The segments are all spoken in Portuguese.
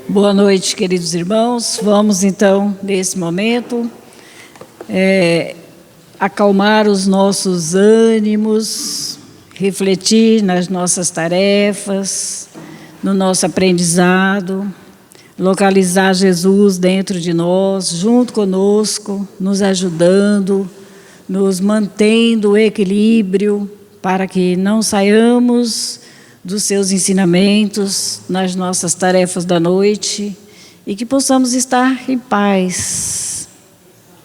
Boa noite, queridos irmãos. Vamos então, nesse momento, acalmar os nossos ânimos, refletir nas nossas tarefas, no nosso aprendizado, localizar Jesus dentro de nós, junto conosco, nos ajudando, nos mantendo o equilíbrio para que não saiamos dos seus ensinamentos nas nossas tarefas da noite e que possamos estar em paz,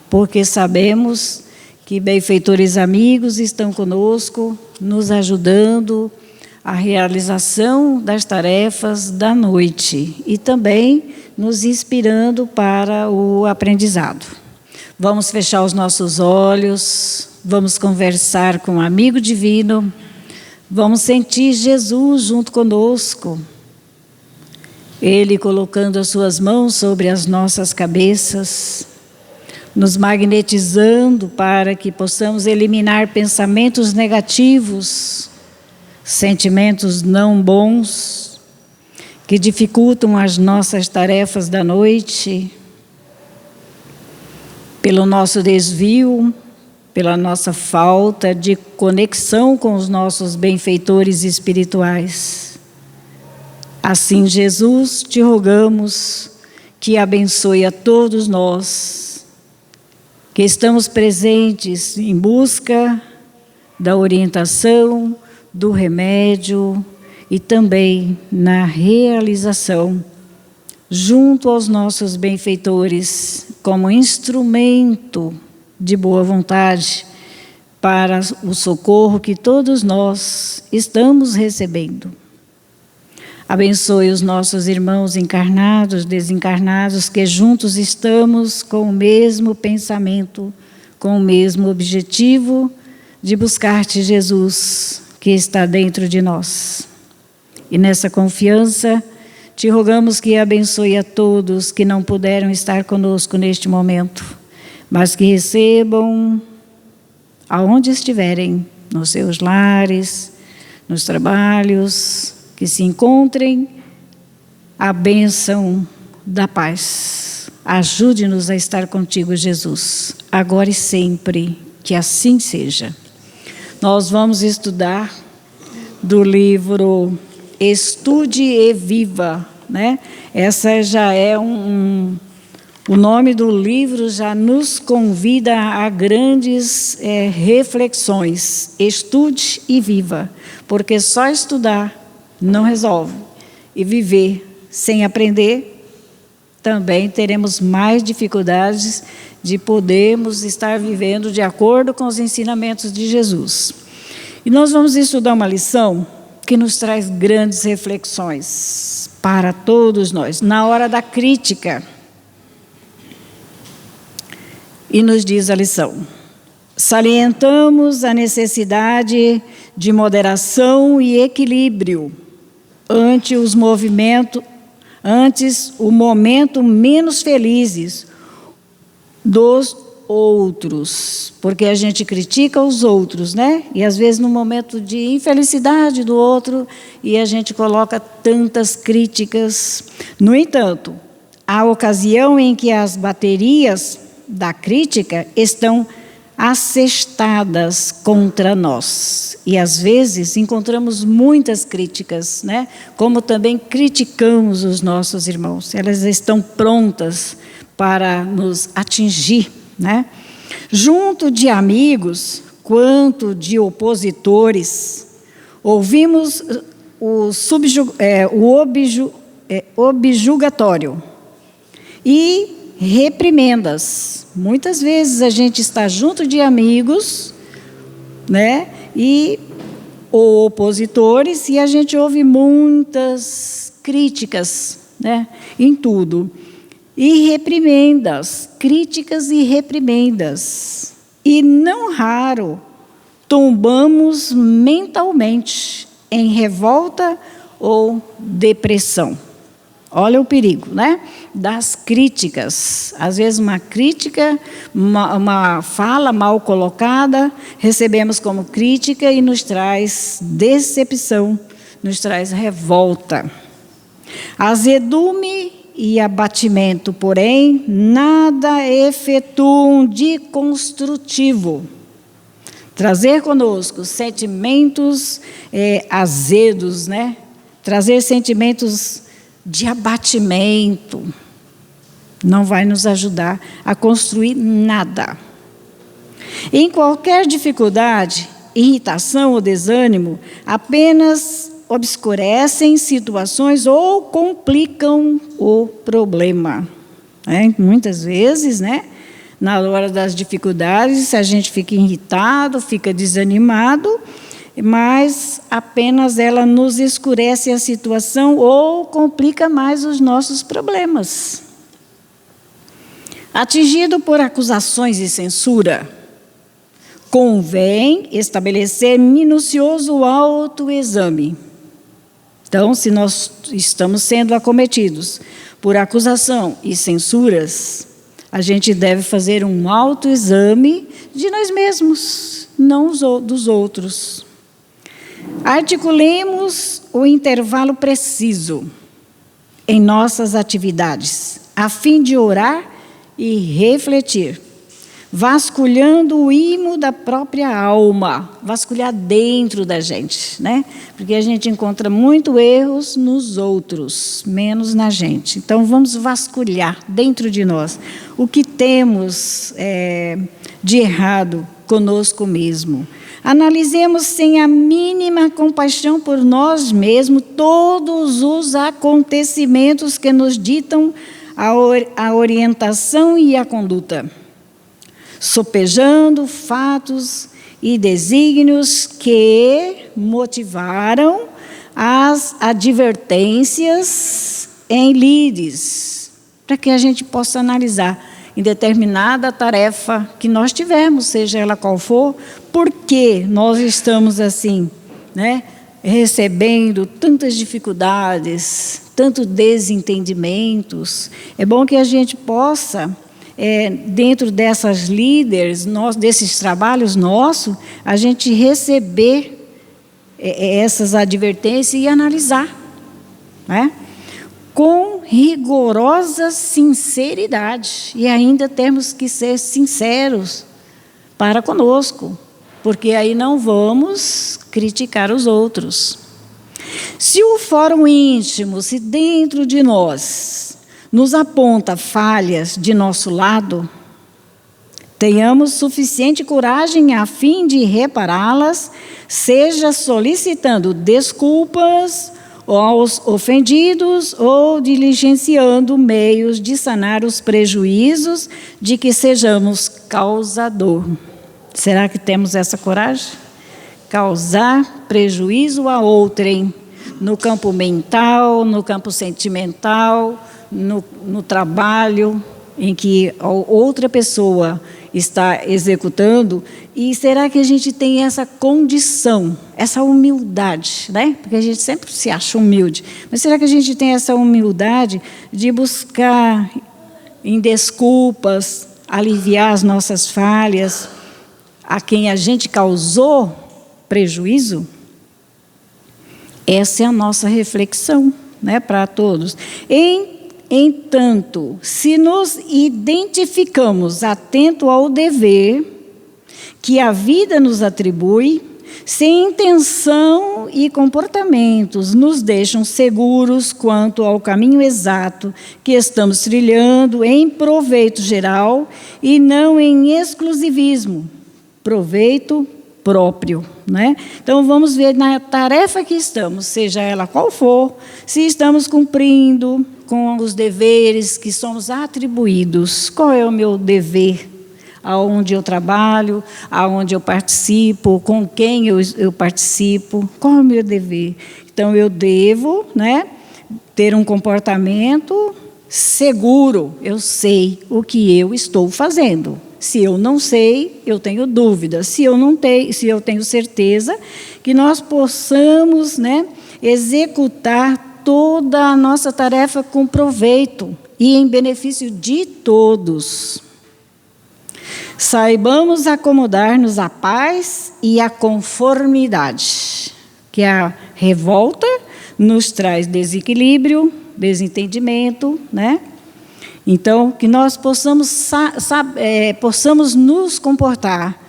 porque sabemos que benfeitores amigos estão conosco, nos ajudando a realização das tarefas da noite e também nos inspirando para o aprendizado. Vamos fechar os nossos olhos, vamos conversar com o amigo divino. Vamos sentir Jesus junto conosco, Ele colocando as suas mãos sobre as nossas cabeças, nos magnetizando para que possamos eliminar pensamentos negativos, sentimentos não bons, que dificultam as nossas tarefas da noite, pelo nosso desvio, pela nossa falta de conexão com os nossos benfeitores espirituais. Assim, Jesus, te rogamos que abençoe a todos nós, que estamos presentes em busca da orientação, do remédio e também na realização, junto aos nossos benfeitores, como instrumento de boa vontade para o socorro que todos nós estamos recebendo. Abençoe os nossos irmãos encarnados, desencarnados, que juntos estamos com o mesmo pensamento, com o mesmo objetivo de buscar-te, Jesus, que está dentro de nós. E nessa confiança, te rogamos que abençoe a todos que não puderam estar conosco neste momento, mas que recebam, aonde estiverem, nos seus lares, nos trabalhos, que se encontrem a bênção da paz. Ajude-nos a estar contigo, Jesus, agora e sempre, que assim seja. Nós vamos estudar do livro Estude e Viva, né? Essa já é o nome do livro já nos convida a grandes reflexões. Estude e viva, porque só estudar não resolve. E viver sem aprender, também teremos mais dificuldades de podermos estar vivendo de acordo com os ensinamentos de Jesus. E nós vamos estudar uma lição que nos traz grandes reflexões para todos nós, na hora da crítica. E nos diz a lição: salientamos a necessidade de moderação e equilíbrio antes o momento menos felizes dos outros, porque a gente critica os outros, né? E às vezes no momento de infelicidade do outro, e a gente coloca tantas críticas. No entanto, há ocasião em que as baterias da crítica estão assestadas contra nós. E às vezes encontramos muitas críticas, né? Como também criticamos os nossos irmãos. Elas estão prontas para nos atingir, né? Junto de amigos, quanto de opositores, ouvimos o objulgatório e reprimendas. Muitas vezes a gente está junto de amigos, né, ou opositores, e a gente ouve muitas críticas, né, em tudo. E reprimendas, críticas e reprimendas. E não raro tombamos mentalmente em revolta ou depressão. Olha o perigo, né? Das críticas. Às vezes uma crítica, uma fala mal colocada, recebemos como crítica e nos traz decepção, nos traz revolta. Azedume e abatimento, porém, nada efetuam de construtivo. Trazer conosco sentimentos azedos, né? Trazer sentimentos de abatimento não vai nos ajudar a construir nada. Em qualquer dificuldade, irritação ou desânimo, apenas obscurecem situações ou complicam o problema. Muitas vezes, na hora das dificuldades, a gente fica irritado, fica desanimado, mas apenas ela nos escurece a situação ou complica mais os nossos problemas. Atingido por acusações e censura, convém estabelecer minucioso autoexame. Então, se nós estamos sendo acometidos por acusação e censuras, a gente deve fazer um autoexame de nós mesmos, não dos outros. Articulemos o intervalo preciso em nossas atividades, a fim de orar e refletir, vasculhando o imo da própria alma, vasculhar dentro da gente, Porque a gente encontra muito erros nos outros, menos na gente. Então, vamos vasculhar dentro de nós o que temos de errado conosco mesmo. Analisemos sem a mínima compaixão por nós mesmos todos os acontecimentos que nos ditam a orientação e a conduta, sopejando fatos e desígnios que motivaram as advertências em lides, para que a gente possa analisar em determinada tarefa que nós tivermos, seja ela qual for, por que nós estamos assim, recebendo tantas dificuldades, tantos desentendimentos. É bom que a gente possa, dentro dessas líderes, desses trabalhos nossos, a gente receber essas advertências e analisar, com rigorosa sinceridade. E ainda temos que ser sinceros para conosco, porque aí não vamos criticar os outros. Se o fórum íntimo, se dentro de nós nos aponta falhas de nosso lado, tenhamos suficiente coragem a fim de repará-las, seja solicitando desculpas aos ofendidos ou diligenciando meios de sanar os prejuízos de que sejamos causador. Será que temos essa coragem? Causar prejuízo a outrem, no campo mental, no campo sentimental, no trabalho em que outra pessoa está executando. E será que a gente tem essa condição, essa humildade, Porque a gente sempre se acha humilde. Mas será que a gente tem essa humildade de buscar em desculpas, aliviar as nossas falhas, a quem a gente causou prejuízo? Essa é a nossa reflexão, para todos. Entanto, se nos identificamos atento ao dever que a vida nos atribui, se intenção e comportamentos nos deixam seguros quanto ao caminho exato que estamos trilhando em proveito geral e não em exclusivismo, proveito próprio, Então, vamos ver na tarefa que estamos, seja ela qual for, se estamos cumprindo com os deveres que somos atribuídos. Qual é o meu dever? Aonde eu trabalho, aonde eu participo, com quem eu participo, qual é o meu dever? Então, eu devo, ter um comportamento seguro, eu sei o que eu estou fazendo. Se eu não sei, eu tenho dúvida. Se eu tenho certeza, que nós possamos, executar toda a nossa tarefa com proveito e em benefício de todos. Saibamos acomodar-nos à paz e à conformidade, que a revolta nos traz desequilíbrio, desentendimento, né? Então, que nós possamos nos comportar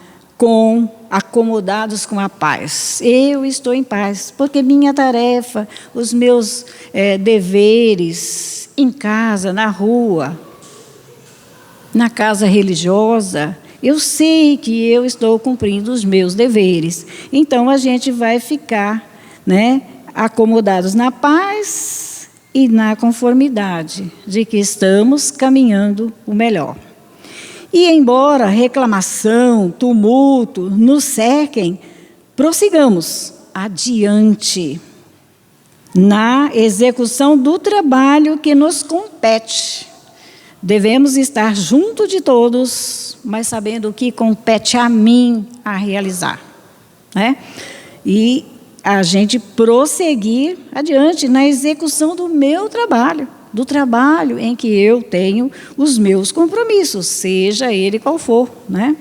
acomodados com a paz. Eu estou em paz, porque minha tarefa, os meus deveres em casa, na rua, na casa religiosa, eu sei que eu estou cumprindo os meus deveres. Então, a gente vai ficar, né, acomodados na paz e na conformidade de que estamos caminhando o melhor. E, embora reclamação, tumulto nos cerquem, prossigamos adiante na execução do trabalho que nos compete. Devemos estar junto de todos, mas sabendo o que compete a mim a realizar, né? E a gente prosseguir adiante na execução do meu trabalho, do trabalho em que eu tenho os meus compromissos, seja ele qual for, né?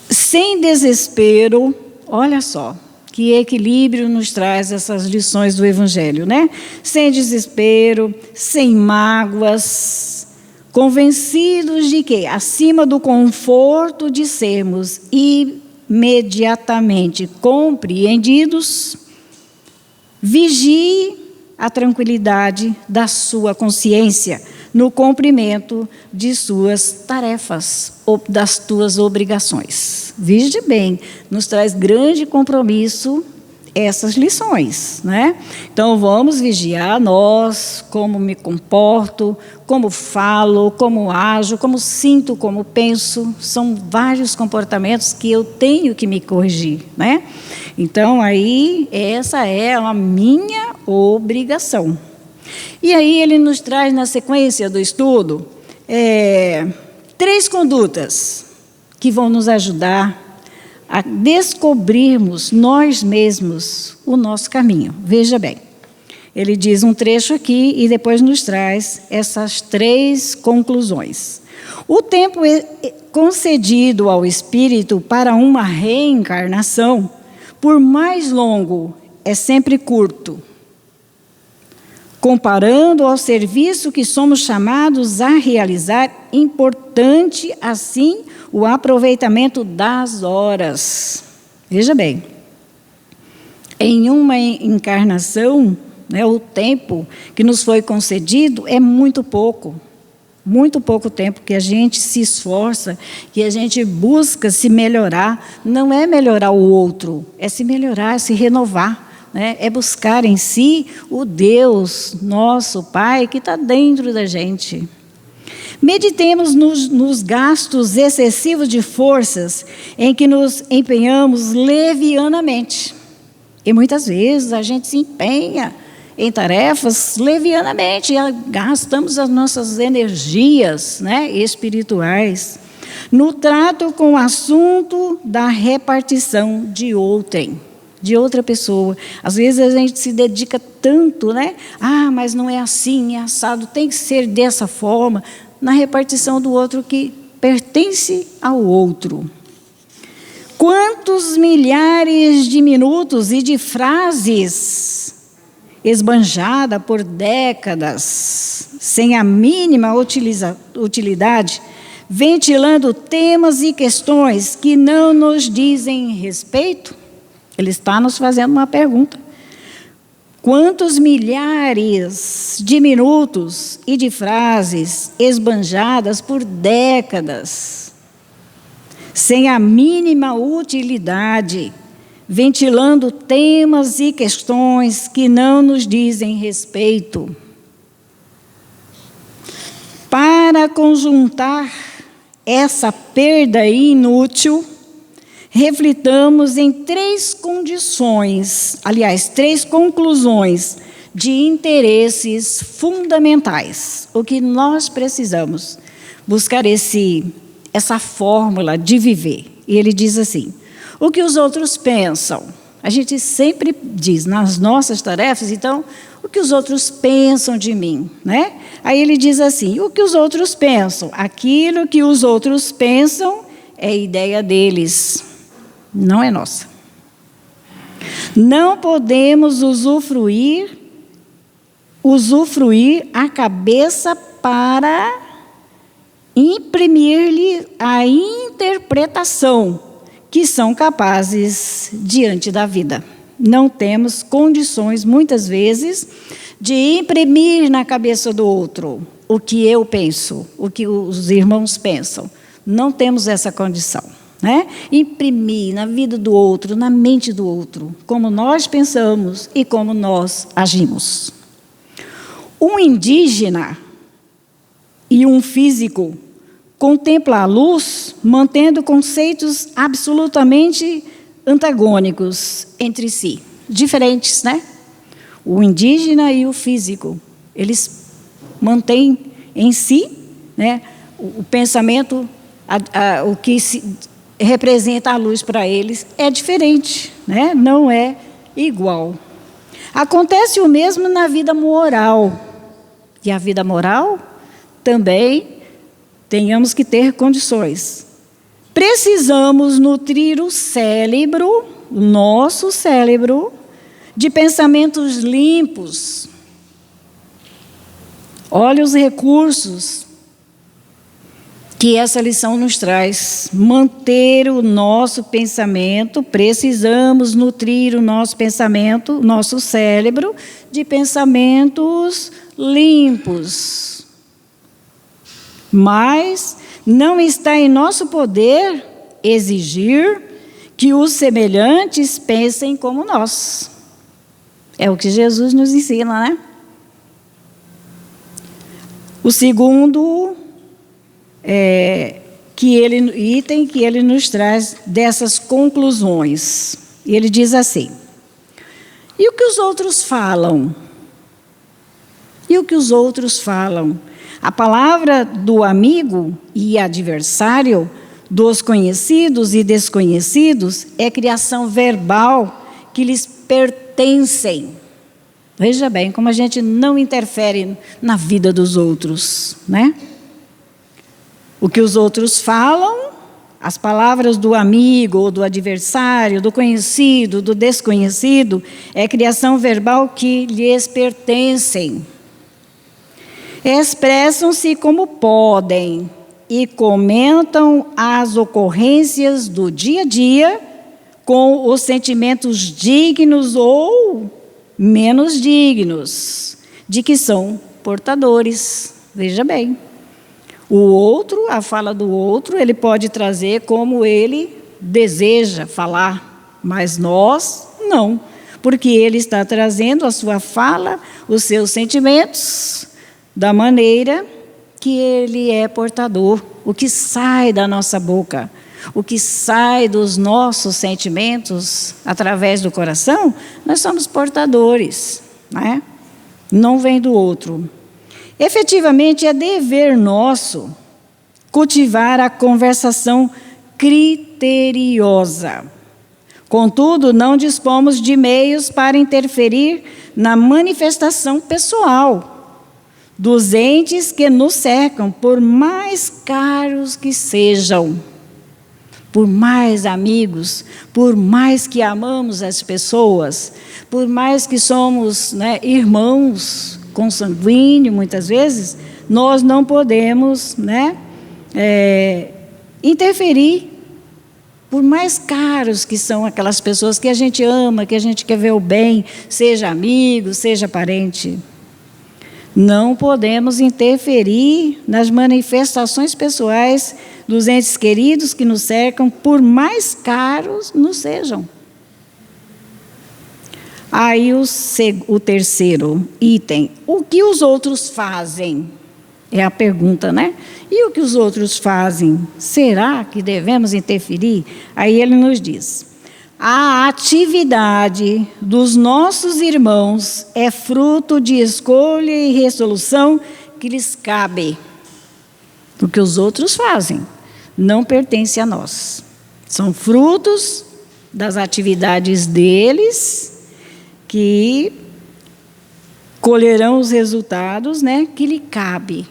Sem desespero, olha só, que equilíbrio nos traz essas lições do Evangelho, né? Sem desespero, sem mágoas, convencidos de que, acima do conforto de sermos imediatamente compreendidos, vigie a tranquilidade da sua consciência no cumprimento de suas tarefas, ou das tuas obrigações. Veja bem, nos traz grande compromisso essas lições, né? Então, vamos vigiar nós, como me comporto, como falo, como ajo, como sinto, como penso. São vários comportamentos que eu tenho que me corrigir, né? Então, aí, essa é a minha obrigação. E aí, ele nos traz, na sequência do estudo, 3 condutas que vão nos ajudar a descobrirmos nós mesmos o nosso caminho. Veja bem, ele diz um trecho aqui e depois nos traz essas 3 conclusões. O tempo concedido ao espírito para uma reencarnação, por mais longo, é sempre curto, comparando ao serviço que somos chamados a realizar, importante, assim, o aproveitamento das horas. Veja bem, em uma encarnação, né, o tempo que nos foi concedido é muito pouco tempo que a gente se esforça, que a gente busca se melhorar. Não é melhorar o outro, é se melhorar, é se renovar. É buscar em si o Deus, nosso Pai, que está dentro da gente. Meditemos nos gastos excessivos de forças em que nos empenhamos levianamente. E muitas vezes a gente se empenha em tarefas levianamente, e gastamos as nossas energias, né, espirituais no trato com o assunto da repartição de outrem. De outra pessoa. Às vezes a gente se dedica tanto, né? Mas não é assim, é assado, tem que ser dessa forma, na repartição do outro que pertence ao outro. Quantos milhares de minutos e de frases esbanjada por décadas, sem a mínima utilidade, ventilando temas e questões que não nos dizem respeito? Ele está nos fazendo uma pergunta. Quantos milhares de minutos e de frases esbanjadas por décadas, sem a mínima utilidade, ventilando temas e questões que não nos dizem respeito. Para conjuntar essa perda inútil, reflitamos em 3 condições, aliás, 3 conclusões de interesses fundamentais. O que nós precisamos buscar essa fórmula de viver. E ele diz assim: o que os outros pensam. A gente sempre diz nas nossas tarefas, então, o que os outros pensam de mim, né? Aí ele diz assim: o que os outros pensam? Aquilo que os outros pensam é ideia deles. Não é nossa. Não podemos usufruir a cabeça para imprimir-lhe a interpretação que são capazes diante da vida. Não temos condições, muitas vezes, de imprimir na cabeça do outro o que eu penso, o que os irmãos pensam. Não temos essa condição, né? Imprimir na vida do outro, na mente do outro, como nós pensamos e como nós agimos. Um indígena e um físico contempla a luz, mantendo conceitos absolutamente antagônicos entre si, diferentes, né? O indígena e o físico, eles mantêm em si, né, o pensamento, o que representa a luz para eles é diferente, né? Não é igual. Acontece o mesmo na vida moral. E a vida moral também tenhamos que ter condições. Precisamos nutrir o cérebro, o nosso cérebro, de pensamentos limpos. Olha os recursos que essa lição nos traz. Manter o nosso pensamento, precisamos nutrir o nosso pensamento, nosso cérebro, de pensamentos limpos. Mas não está em nosso poder exigir que os semelhantes pensem como nós. É o que Jesus nos ensina, né? O segundo item que ele nos traz dessas conclusões. E ele diz assim: e o que os outros falam? E o que os outros falam? A palavra do amigo e adversário, dos conhecidos e desconhecidos, é criação verbal que lhes pertencem. Veja bem como a gente não interfere na vida dos outros, né? O que os outros falam, as palavras do amigo ou do adversário, do conhecido, do desconhecido, é criação verbal que lhes pertencem. Expressam-se como podem e comentam as ocorrências do dia a dia com os sentimentos dignos ou menos dignos de que são portadores. Veja bem, o outro, a fala do outro, ele pode trazer como ele deseja falar, mas nós não, porque ele está trazendo a sua fala, os seus sentimentos, da maneira que ele é portador, o que sai da nossa boca, o que sai dos nossos sentimentos através do coração, nós somos portadores, né? Não vem do outro. Efetivamente, é dever nosso cultivar a conversação criteriosa. Contudo, não dispomos de meios para interferir na manifestação pessoal dos entes que nos cercam, por mais caros que sejam, por mais amigos, por mais que amamos as pessoas, por mais que somos, né, irmãos consanguíneos, muitas vezes, nós não podemos, né, interferir, por mais caros que são aquelas pessoas que a gente ama, que a gente quer ver o bem, seja amigo, seja parente. Não podemos interferir nas manifestações pessoais dos entes queridos que nos cercam, por mais caros nos sejam. Aí o terceiro item, o que os outros fazem? É a pergunta, né? E o que os outros fazem? Será que devemos interferir? Aí ele nos diz: a atividade dos nossos irmãos é fruto de escolha e resolução que lhes cabe. O que os outros fazem não pertence a nós. São frutos das atividades deles que colherão os resultados, né, que lhe cabe.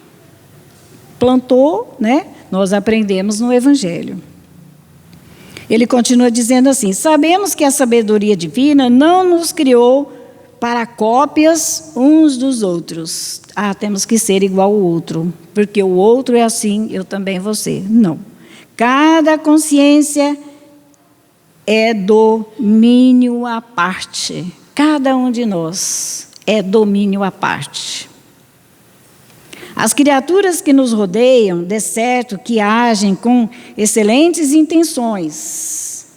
Plantou, né? Nós aprendemos no Evangelho. Ele continua dizendo assim: sabemos que a sabedoria divina não nos criou para cópias uns dos outros. Temos que ser igual ao outro, porque o outro é assim, eu também vou ser. Não. Cada consciência é domínio à parte. Cada um de nós é domínio à parte. As criaturas que nos rodeiam, de certo que agem com excelentes intenções,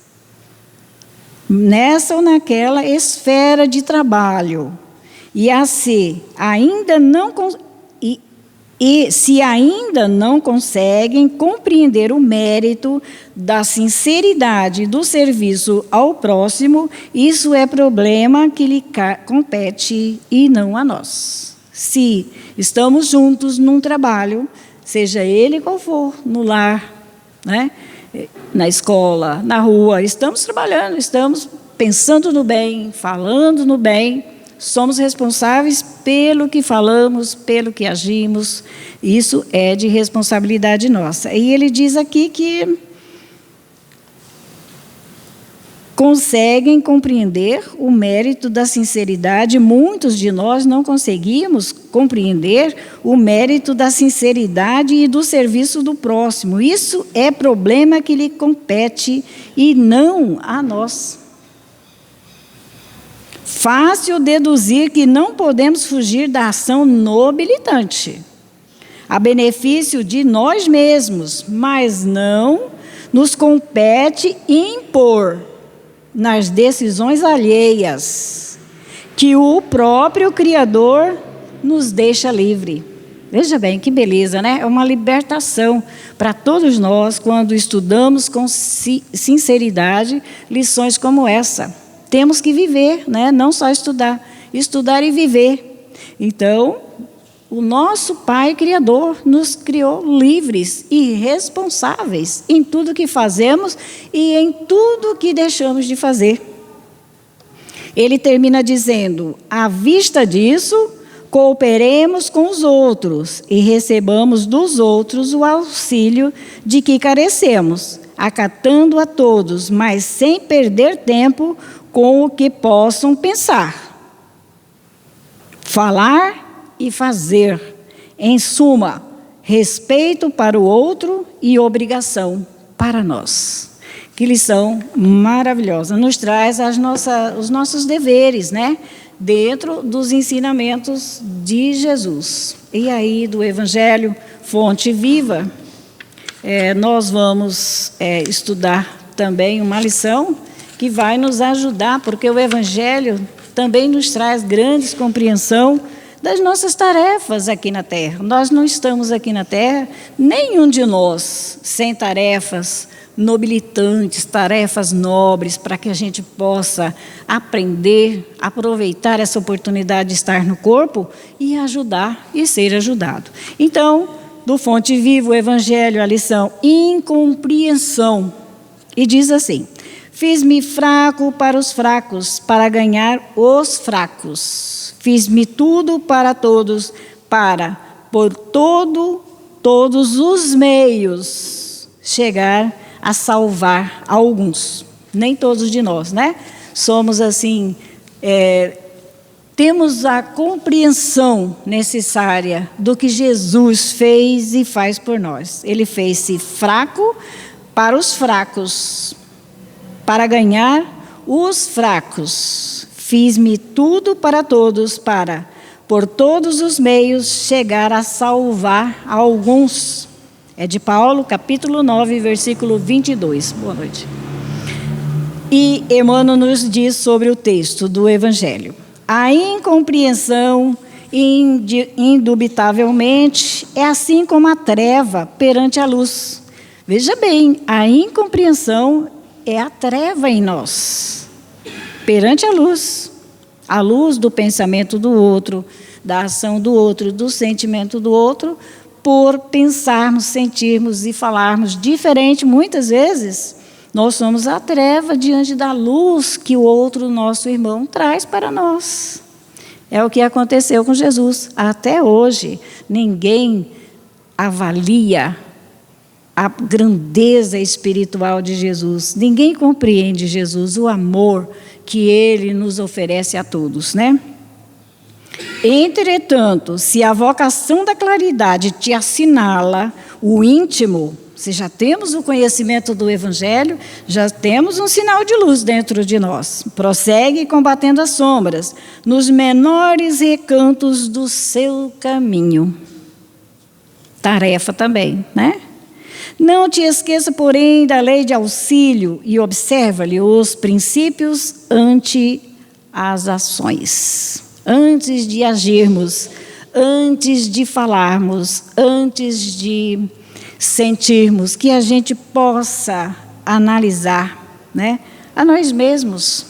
nessa ou naquela esfera de trabalho, e se ainda não conseguem compreender o mérito da sinceridade do serviço ao próximo, isso é problema que lhe compete e não a nós. Se estamos juntos num trabalho, seja ele qual for, no lar, né? Na escola, na rua, estamos trabalhando, estamos pensando no bem, falando no bem, somos responsáveis pelo que falamos, pelo que agimos, isso é de responsabilidade nossa. E ele diz aqui que conseguem compreender o mérito da sinceridade. Muitos de nós não conseguimos compreender o mérito da sinceridade e do serviço do próximo. Isso é problema que lhe compete e não a nós. Fácil deduzir que não podemos fugir da ação nobilitante, a benefício de nós mesmos, mas não nos compete impor nas decisões alheias, que o próprio Criador nos deixa livre. Veja bem, que beleza, né? É uma libertação para todos nós quando estudamos com sinceridade lições como essa. Temos que viver, né? Não só estudar, estudar e viver. Então, o nosso Pai Criador nos criou livres e responsáveis em tudo que fazemos e em tudo que deixamos de fazer. Ele termina dizendo: à vista disso, cooperemos com os outros e recebamos dos outros o auxílio de que carecemos, acatando a todos, mas sem perder tempo com o que possam pensar, falar e fazer. Em suma, respeito para o outro e obrigação para nós. Que lição maravilhosa. Nos traz os nossos deveres, né? Dentro dos ensinamentos de Jesus. E aí, do Evangelho Fonte Viva, nós vamos estudar também uma lição que vai nos ajudar, porque o Evangelho também nos traz grande compreensão das nossas tarefas aqui na Terra. Nós não estamos aqui na Terra, nenhum de nós, sem tarefas nobilitantes, tarefas nobres, para que a gente possa aprender, aproveitar essa oportunidade de estar no corpo e ajudar e ser ajudado. Então, do Fonte Viva, o Evangelho, a lição incompreensão. E diz assim: fiz-me fraco para os fracos, para ganhar os fracos. Fiz-me tudo para todos, para, por todos os meios, chegar a salvar alguns. Nem todos de nós, né? Somos assim, temos a compreensão necessária do que Jesus fez e faz por nós. Ele fez-se fraco para os fracos, para ganhar os fracos. Fiz-me tudo para todos, para, por todos os meios, chegar a salvar alguns. É de Paulo, capítulo 9, versículo 22. Boa noite. E Emmanuel nos diz sobre o texto do Evangelho: a incompreensão, indubitavelmente, é assim como a treva perante a luz. Veja bem, a incompreensão é a treva em nós, perante a luz do pensamento do outro, da ação do outro, do sentimento do outro, por pensarmos, sentirmos e falarmos diferente. Muitas vezes, nós somos a treva diante da luz que o outro, nosso irmão, traz para nós. É o que aconteceu com Jesus. Até hoje, ninguém avalia a grandeza espiritual de Jesus. Ninguém compreende Jesus, o amor que Ele nos oferece a todos, né? Entretanto, se a vocação da claridade te assinala o íntimo, se já temos o conhecimento do Evangelho, já temos um sinal de luz dentro de nós. Prossegue combatendo as sombras, nos menores recantos do seu caminho. Tarefa também, né? Não te esqueça, porém, da lei de auxílio e observa-lhe os princípios ante as ações. Antes de agirmos, antes de falarmos, antes de sentirmos, que a gente possa analisar, né, a nós mesmos.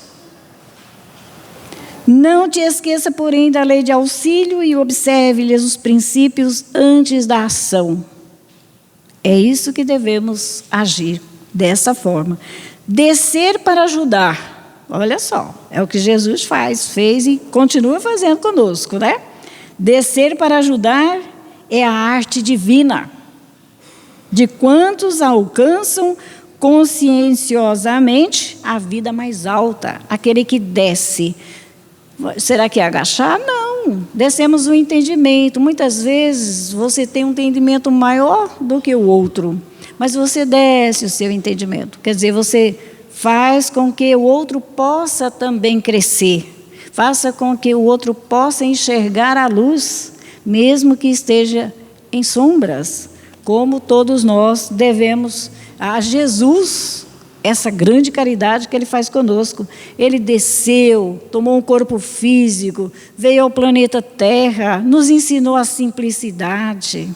Não te esqueça, porém, da lei de auxílio e observe-lhes os princípios antes da ação. É isso que devemos agir, dessa forma. Descer para ajudar. Olha só, é o que Jesus fez e continua fazendo conosco, né? Descer para ajudar é a arte divina, de quantos alcançam conscienciosamente a vida mais alta, aquele que desce. Será que é agachar? Não. Descemos o entendimento. Muitas vezes você tem um entendimento maior do que o outro, mas você desce o seu entendimento. Quer dizer, você faz com que o outro possa também crescer. Faça com que o outro possa enxergar a luz, mesmo que esteja em sombras, como todos nós devemos a Jesus, essa grande caridade que Ele faz conosco. Ele desceu, tomou um corpo físico, veio ao planeta Terra, nos ensinou a simplicidade,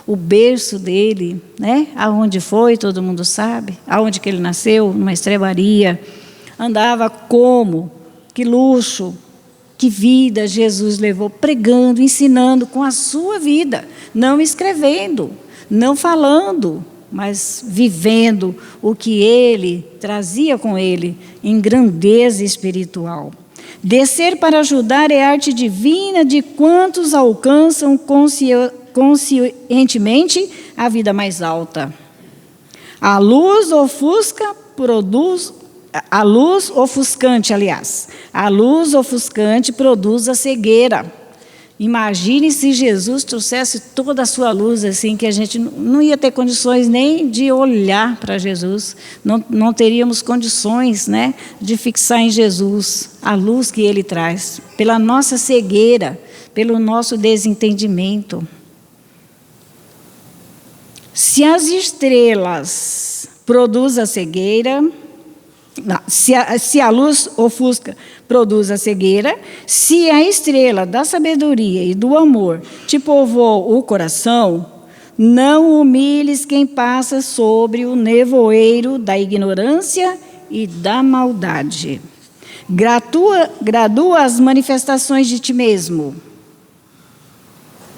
o berço dele, né? Aonde foi, todo mundo sabe, aonde que ele nasceu, numa estrebaria, andava como, que luxo, que vida Jesus levou, pregando, ensinando com a sua vida, não escrevendo, não falando, mas vivendo o que Ele trazia com Ele em grandeza espiritual. Descer para ajudar é arte divina de quantos alcançam conscientemente a vida mais alta. A luz ofuscante produz a cegueira. Imagine se Jesus trouxesse toda a sua luz, assim, que a gente não ia ter condições nem de olhar para Jesus, não teríamos condições, né, de fixar em Jesus a luz que Ele traz, pela nossa cegueira, pelo nosso desentendimento. Se as estrelas produzem a cegueira, se a luz ofusca produz a cegueira, se a estrela da sabedoria e do amor te povoa o coração, não humilhes quem passa sobre o nevoeiro da ignorância e da maldade. Gradua as manifestações de ti mesmo,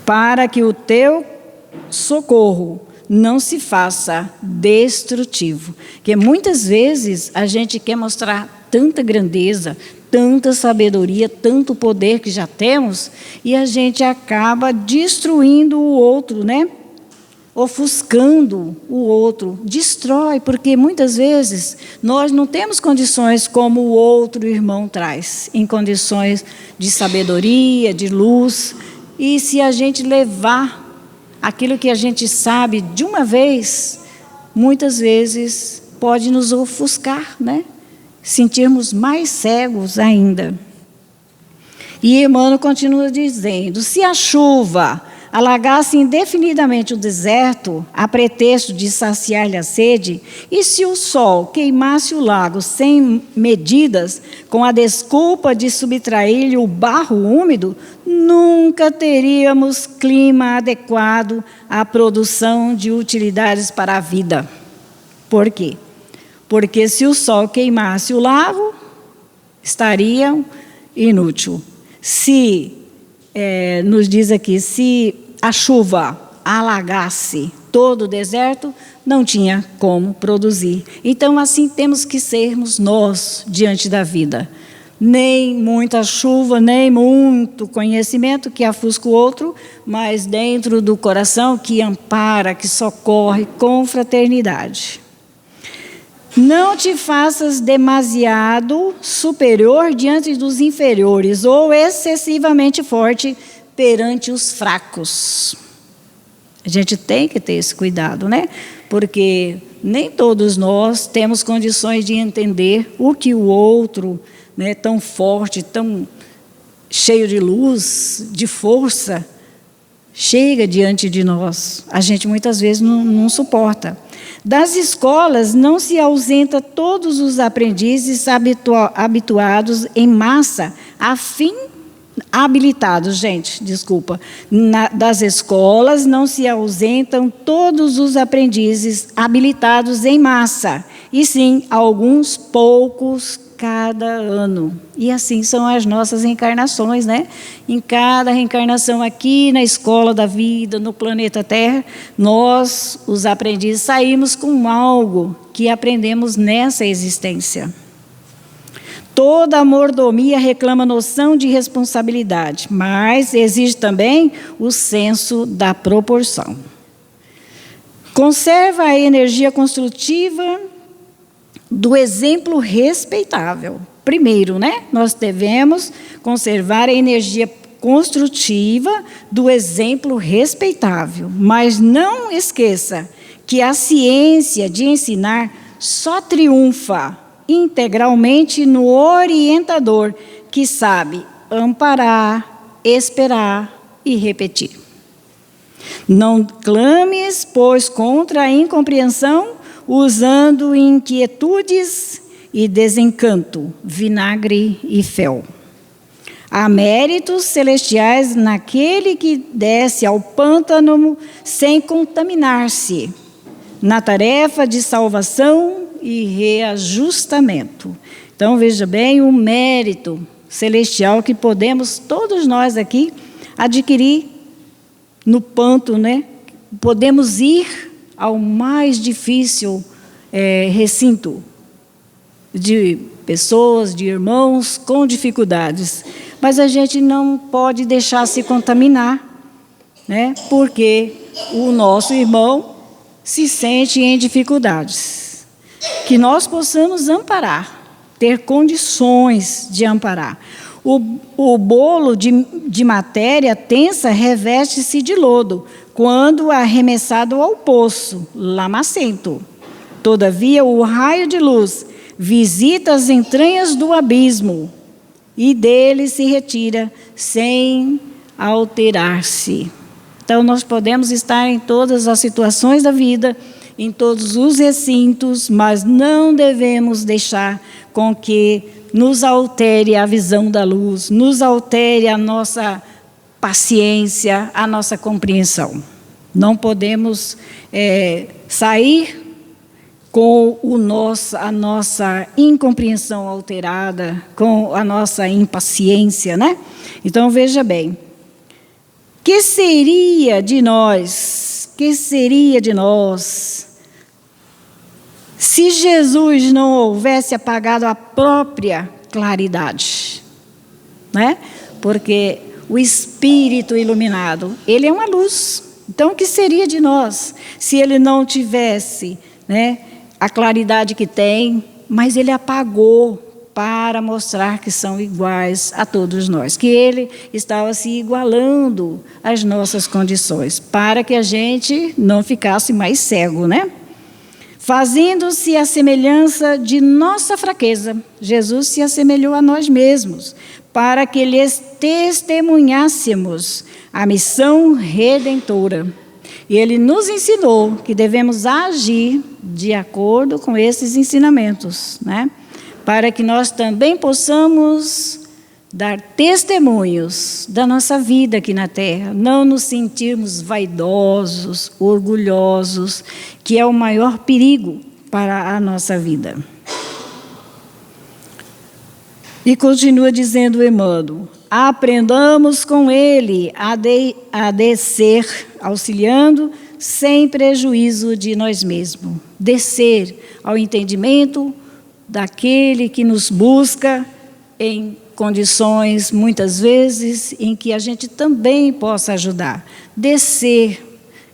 para que o teu socorro não se faça destrutivo. Porque muitas vezes a gente quer mostrar tanta grandeza, tanta sabedoria, tanto poder que já temos, e a gente acaba destruindo o outro, né? Ofuscando o outro, destrói, porque muitas vezes nós não temos condições como o outro irmão traz, em condições de sabedoria, de luz, e se a gente levar aquilo que a gente sabe de uma vez, muitas vezes pode nos ofuscar, né? Sentirmos mais cegos ainda. E Emmanuel continua dizendo, se a chuva alagasse indefinidamente o deserto, a pretexto de saciar-lhe a sede, e se o sol queimasse o lago sem medidas, com a desculpa de subtrair-lhe o barro úmido, nunca teríamos clima adequado à produção de utilidades para a vida. Por quê? Porque se o sol queimasse o lago, estaria inútil. Se, nos diz aqui, se a chuva alagasse todo o deserto, não tinha como produzir. Então, assim temos que sermos nós diante da vida. nem muita chuva, nem muito conhecimento que afusca o outro, mas dentro do coração que ampara, que socorre com fraternidade. Não te faças demasiado superior diante dos inferiores, ou excessivamente forte perante os fracos. A gente tem que ter esse cuidado, né? Porque nem todos nós temos condições de entender o que o outro, né, tão forte, tão cheio de luz, de força, chega diante de nós. A gente muitas vezes não suporta. Das escolas não se ausenta todos os aprendizes habituados em massa, das escolas não se ausentam todos os aprendizes habilitados em massa, e sim alguns poucos cada ano. E assim são as nossas reencarnações, né? Em cada reencarnação aqui na escola da vida, no planeta Terra, nós, os aprendizes, saímos com algo que aprendemos nessa existência. Toda a mordomia reclama noção de responsabilidade, mas exige também o senso da proporção. Conserva a energia construtiva do exemplo respeitável. Primeiro, né, nós devemos conservar a energia construtiva do exemplo respeitável, mas não esqueça que a ciência de ensinar só triunfa integralmente no orientador, que sabe amparar, esperar e repetir. Não clames, pois, contra a incompreensão, usando inquietudes e desencanto, vinagre e fel. Há méritos celestiais naquele que desce ao pântano sem contaminar-se, na tarefa de salvação e reajustamento. Então, veja bem o mérito celestial que podemos, todos nós aqui, adquirir no pântano, né? Podemos ir ao mais difícil recinto de pessoas, de irmãos com dificuldades. Mas a gente não pode deixar se contaminar, né? Porque o nosso irmão se sente em dificuldades. Que nós possamos amparar, ter condições de amparar. O bolo de matéria tensa reveste-se de lodo, quando arremessado ao poço, lamacento. Todavia, o raio de luz visita as entranhas do abismo e dele se retira sem alterar-se. Então, nós podemos estar em todas as situações da vida, em todos os recintos, mas não devemos deixar com que nos altere a visão da luz, nos altere a nossa paciência, a nossa compreensão. Não podemos sair com a nossa incompreensão alterada, com a nossa impaciência, né? Então, veja bem, que seria de nós se Jesus não houvesse apagado a própria claridade, né? Porque o Espírito iluminado, ele é uma luz. Então, o que seria de nós se ele não tivesse, né, a claridade que tem, mas ele apagou para mostrar que são iguais a todos nós, que ele estava se igualando às nossas condições, para que a gente não ficasse mais cego, né? Fazendo-se a semelhança de nossa fraqueza, Jesus se assemelhou a nós mesmos, para que lhes testemunhássemos a missão redentora. E ele nos ensinou que devemos agir de acordo com esses ensinamentos, né? Para que nós também possamos dar testemunhos da nossa vida aqui na Terra, não nos sentirmos vaidosos, orgulhosos, que é o maior perigo para a nossa vida. E continua dizendo Emmanuel: aprendamos com ele a descer, auxiliando, sem prejuízo de nós mesmos. Descer ao entendimento daquele que nos busca em condições, muitas vezes, em que a gente também possa ajudar. Descer,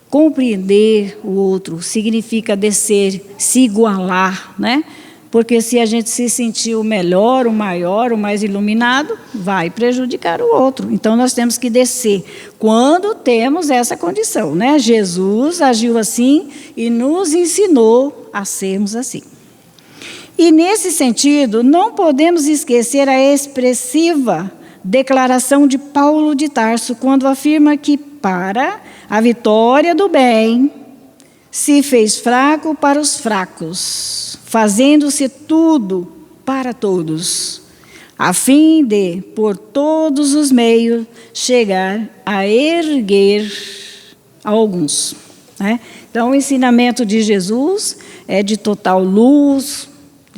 compreender o outro, significa descer, se igualar, né? Porque se a gente se sentir o melhor, o maior, o mais iluminado, vai prejudicar o outro. Então, nós temos que descer quando temos essa condição, né? Jesus agiu assim e nos ensinou a sermos assim. E, nesse sentido, não podemos esquecer a expressiva declaração de Paulo de Tarso, quando afirma que, para a vitória do bem, se fez fraco para os fracos, fazendo-se tudo para todos, a fim de, por todos os meios, chegar a erguer alguns, né? Então, o ensinamento de Jesus é de total luz,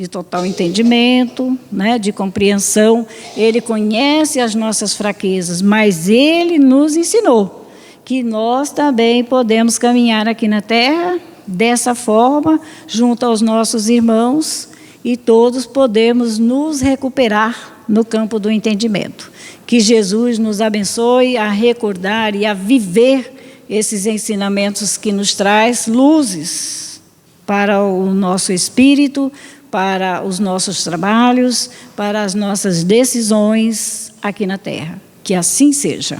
de total entendimento, né, de compreensão. Ele conhece as nossas fraquezas, mas Ele nos ensinou que nós também podemos caminhar aqui na Terra dessa forma, junto aos nossos irmãos, e todos podemos nos recuperar no campo do entendimento. Que Jesus nos abençoe a recordar e a viver esses ensinamentos que nos traz luzes para o nosso espírito, para os nossos trabalhos, para as nossas decisões aqui na Terra. Que assim seja.